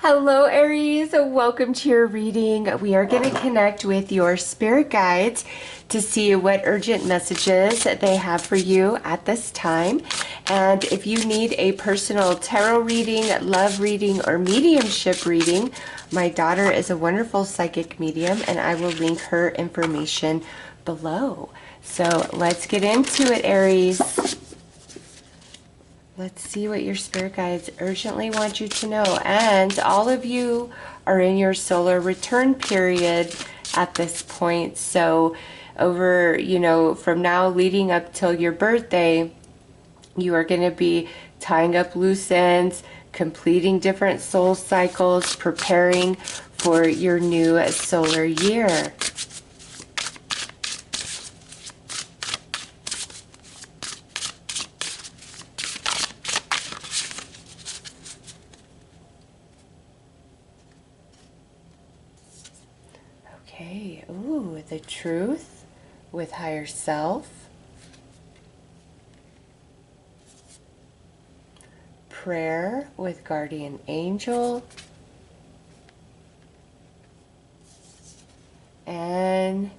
Hello, Aries. Welcome to your reading. We are going to connect with your spirit guides to see what urgent messages they have for you at this time. And if you need a personal tarot reading, love reading, or mediumship reading, my daughter is a wonderful psychic medium, and I will link her information below. So let's get into it, Aries. Let's see what your spirit guides urgently want you to know. And all of you are in your solar return period at this point. So over, from now leading up till your birthday, you are going to be tying up loose ends, completing different soul cycles, preparing for your new solar year. Okay, ooh, the truth with higher self. Prayer with guardian angel. And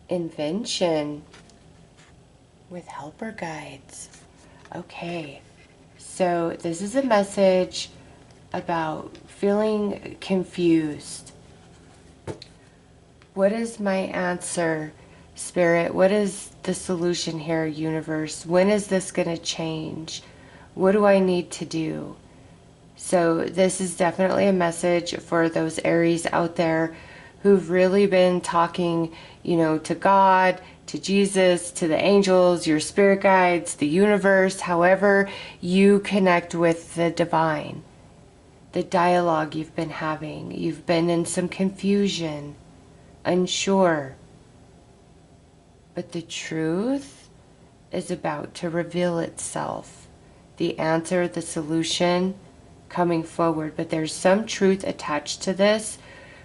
invention with helper guides. Okay, so this is a message about feeling confused. What is my answer, Spirit? What is the solution here, universe? When is this going to change? What do I need to do? So this is definitely a message for those Aries out there who've really been talking, to God, to Jesus, to the angels, your spirit guides, the universe, however you connect with the divine. The dialogue you've been having. You've been in some confusion, unsure. But the truth is about to reveal itself. The answer, the solution coming forward. But there's some truth attached to this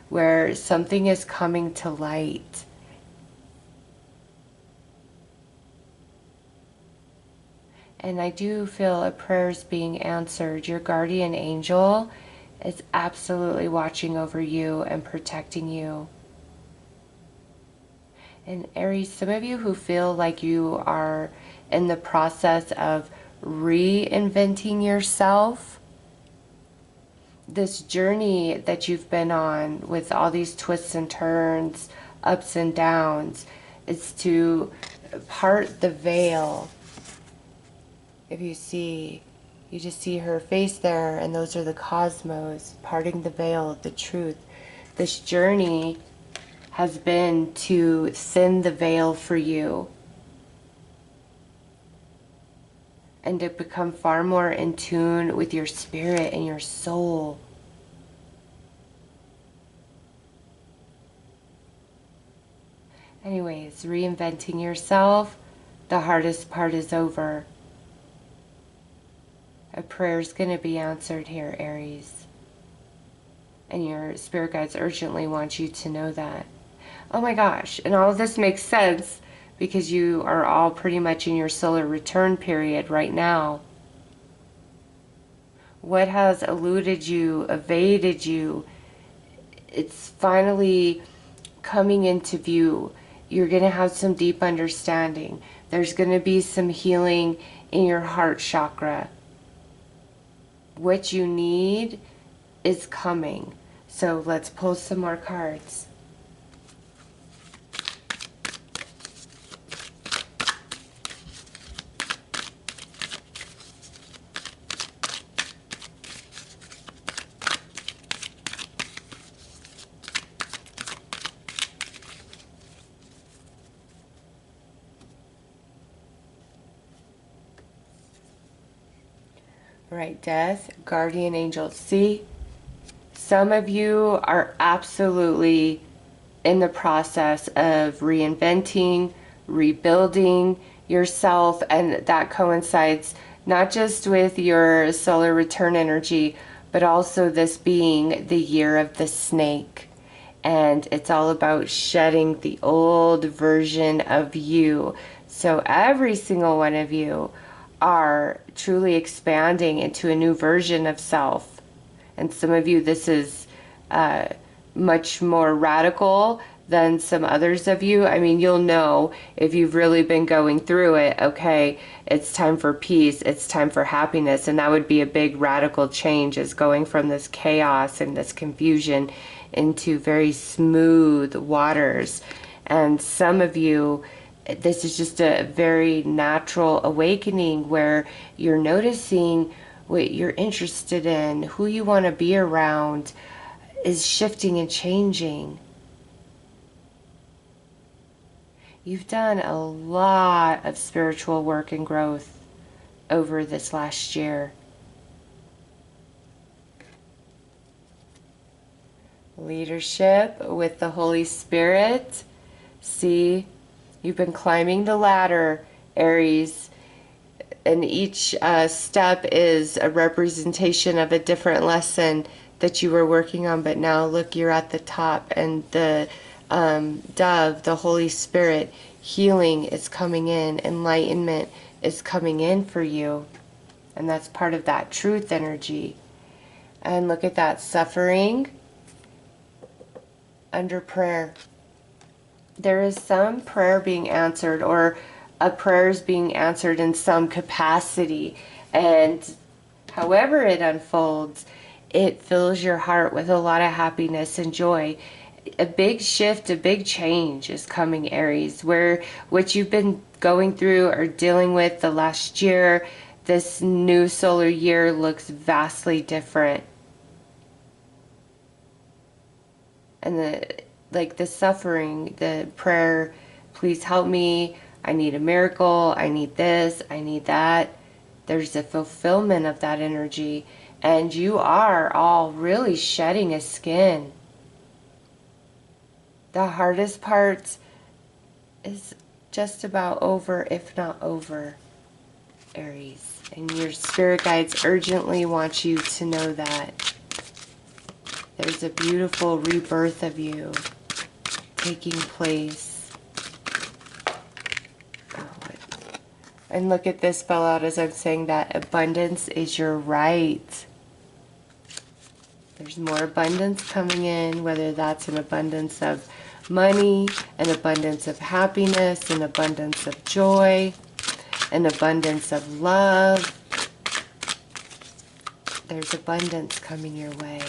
where something is coming to light. And I do feel a prayer's being answered. Your guardian angel is absolutely watching over you and protecting you. And Aries, some of you who feel like you are in the process of reinventing yourself, this journey that you've been on with all these twists and turns, ups and downs, is to part the veil. If you just see her face there, and those are the cosmos, parting the veil of the truth. This journey has been to thin the veil for you and to become far more in tune with your spirit and your soul. Anyways, reinventing yourself, the hardest part is over. A prayer is going to be answered here, Aries. And your spirit guides urgently want you to know that. Oh my gosh, and all of this makes sense because you are all pretty much in your solar return period right now. What has eluded you, evaded you, it's finally coming into view. You're going to have some deep understanding. There's going to be some healing in your heart chakra. What you need is coming. So let's pull some more cards. Right, death, guardian angels. See, some of you are absolutely in the process of reinventing, rebuilding yourself, and that coincides not just with your solar return energy, but also this being the year of the snake. And it's all about shedding the old version of you. So every single one of you are truly expanding into a new version of self. And some of you, this is much more radical than some others of you. I mean, you'll know if you've really been going through it, okay, it's time for peace, it's time for happiness. And that would be a big radical change, is going from this chaos and this confusion into very smooth waters. And some of you, this is just a very natural awakening where you're noticing what you're interested in, who you want to be around is shifting and changing. You've done a lot of spiritual work and growth over this last year. Leadership with the Holy Spirit. See, you've been climbing the ladder, Aries, and each step is a representation of a different lesson that you were working on, but now look, you're at the top, and the dove, the Holy Spirit, healing is coming in, enlightenment is coming in for you, and that's part of that truth energy. And look at that, suffering under prayer. There is some prayer being answered, or a prayer is being answered in some capacity, and however it unfolds, it fills your heart with a lot of happiness and joy. A big shift, a big change is coming, Aries, where what you've been going through or dealing with the last year, this new solar year looks vastly different. And the suffering, the prayer, please help me, I need a miracle, I need this, I need that. There's a fulfillment of that energy, and you are all really shedding a skin. The hardest part is just about over, if not over, Aries. And your spirit guides urgently want you to know that. There's a beautiful rebirth of you taking place. And look at this spell out as I'm saying that. Abundance is your right. There's more abundance coming in, whether that's an abundance of money, an abundance of happiness, an abundance of joy, an abundance of love. There's abundance coming your way.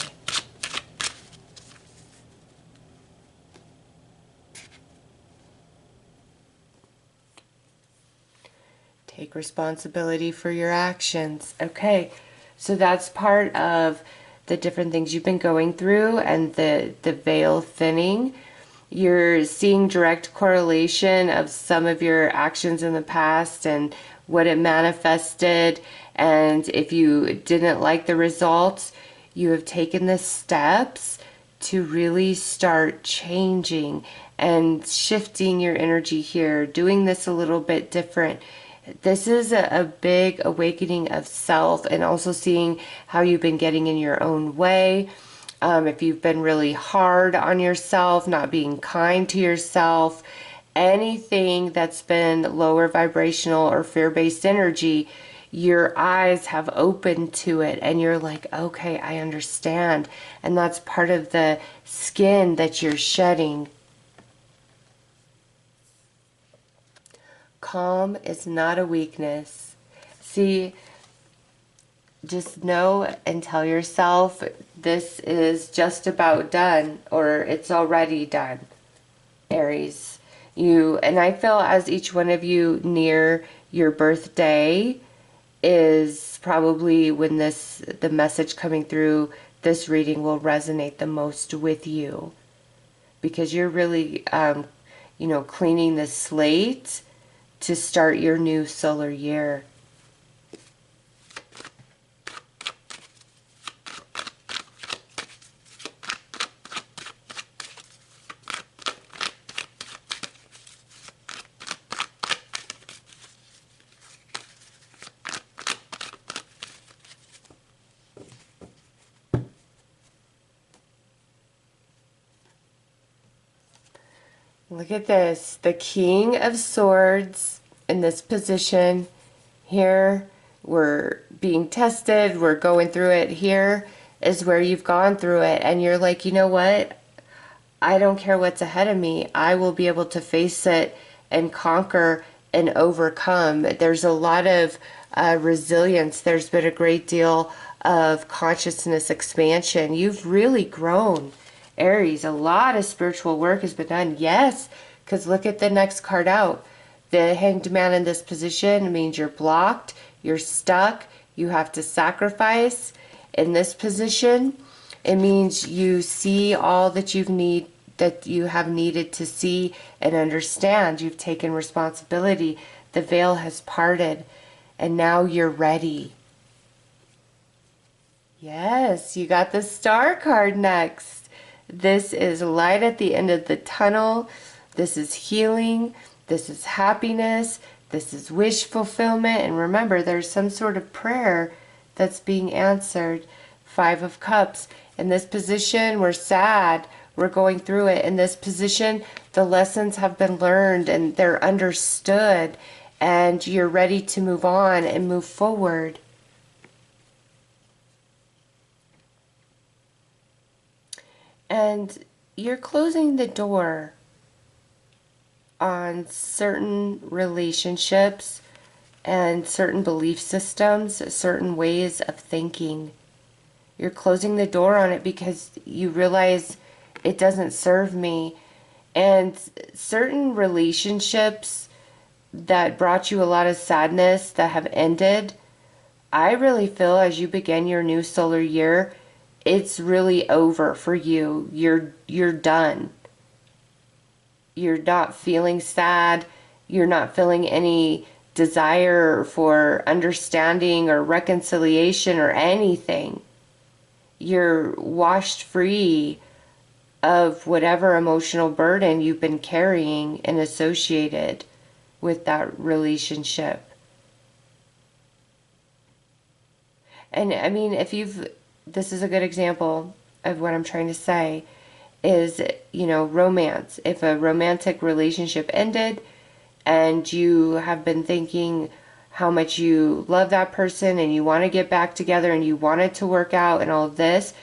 Take responsibility for your actions. Okay, so that's part of the different things you've been going through and the veil thinning. You're seeing direct correlation of some of your actions in the past and what it manifested. And if you didn't like the results, you have taken the steps to really start changing and shifting your energy here, doing this a little bit different. This is a big awakening of self, and also seeing how you've been getting in your own way. If you've been really hard on yourself, not being kind to yourself, anything that's been lower vibrational or fear-based energy, your eyes have opened to it and you're like, okay, I understand. And that's part of the skin that you're shedding. Calm is not a weakness. See, just know and tell yourself this is just about done, or it's already done, Aries. And I feel as each one of you near your birthday is probably when the message coming through this reading will resonate the most with you, because you're really cleaning the slate to start your new solar year. Look at this, the King of Swords in this position here. We're being tested, we're going through it here. is where you've gone through it and you're like, you know what? I don't care what's ahead of me. I will be able to face it and conquer and overcome. There's a lot of resilience. There's been a great deal of consciousness expansion. You've really grown, Aries. A lot of spiritual work has been done. Yes, because look at the next card out. The Hanged Man in this position means you're blocked, you're stuck, you have to sacrifice. In this position, it means you see all that you have needed to see and understand. You've taken responsibility. The veil has parted and now you're ready. Yes, you got the Star card next. This is light at the end of the tunnel. This is healing. This is happiness. This is wish fulfillment. And remember, there's some sort of prayer that's being answered. Five of Cups. In this position, we're sad. We're going through it. In this position, the lessons have been learned and they're understood. And you're ready to move on and move forward. And you're closing the door on certain relationships and certain belief systems, certain ways of thinking. You're closing the door on it because you realize it doesn't serve me. And certain relationships that brought you a lot of sadness that have ended, I really feel as you begin your new solar year, it's really over for you. You're done. You're not feeling sad. You're not feeling any desire for understanding or reconciliation or anything. You're washed free of whatever emotional burden you've been carrying and associated with that relationship. And I mean, this is a good example of what I'm trying to say is, romance. If a romantic relationship ended and you have been thinking how much you love that person and you want to get back together and you want it to work out and all of this,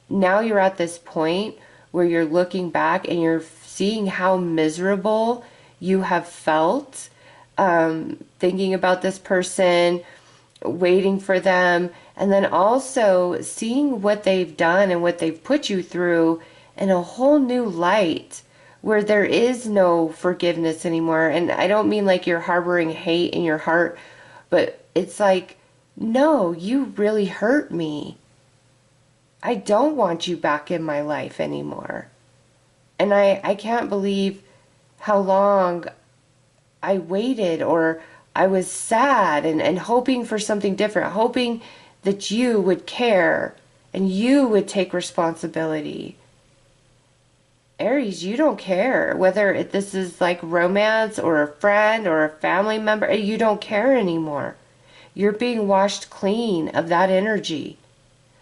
now you're at this point where you're looking back and you're seeing how miserable you have felt, thinking about this person, waiting for them, and then also seeing what they've done and what they've put you through in a whole new light where there is no forgiveness anymore. And I don't mean like you're harboring hate in your heart, but it's like, no, you really hurt me. I don't want you back in my life anymore. And I can't believe how long I waited, or I was sad and hoping for something different, hoping that you would care and you would take responsibility. Aries, you don't care whether this is like romance or a friend or a family member. You don't care anymore. You're being washed clean of that energy.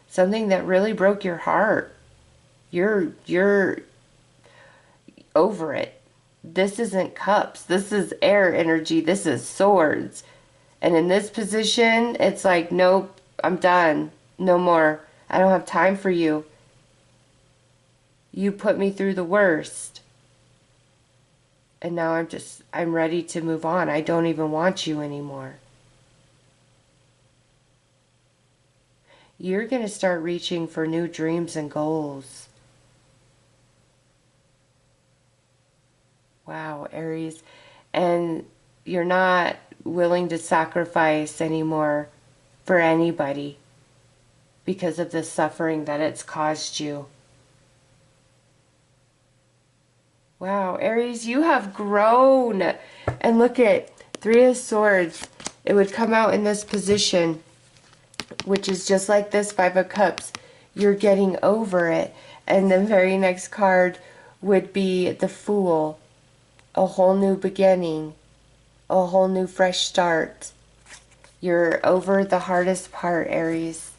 Something that really broke your heart. You're over it. This isn't cups. This is air energy. This is swords. And in this position, it's like, nope, I'm done. No more. I don't have time for you. You put me through the worst. And now I'm ready to move on. I don't even want you anymore. You're going to start reaching for new dreams and goals. Wow, Aries. And you're not willing to sacrifice anymore for anybody because of the suffering that it's caused you. Wow, Aries, you have grown. And look at Three of Swords. It would come out in this position, which is just like this Five of Cups. You're getting over it. And the very next card would be the Fool. A whole new beginning. A whole new fresh start. You're over the hardest part, Aries.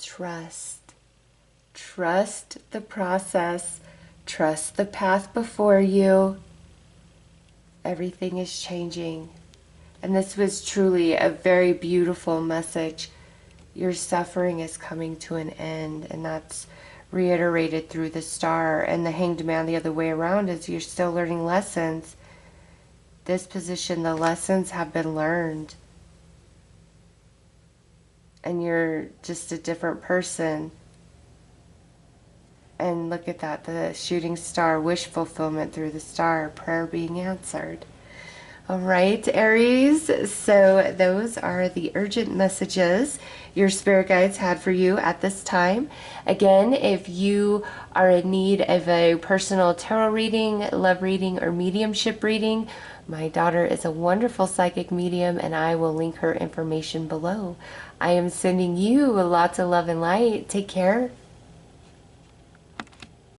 Trust. Trust the process. Trust the path before you. Everything is changing. And this was truly a very beautiful message. Your suffering is coming to an end, and that's reiterated through the star. And the Hanged Man the other way around is you're still learning lessons. This position, the lessons have been learned. And you're just a different person. And look at that, the shooting star, wish fulfillment through the star, prayer being answered. All right, Aries, so those are the urgent messages your spirit guides had for you at this time. Again, if you are in need of a personal tarot reading, love reading, or mediumship reading, my daughter is a wonderful psychic medium, and I will link her information below. I am sending you lots of love and light. Take care.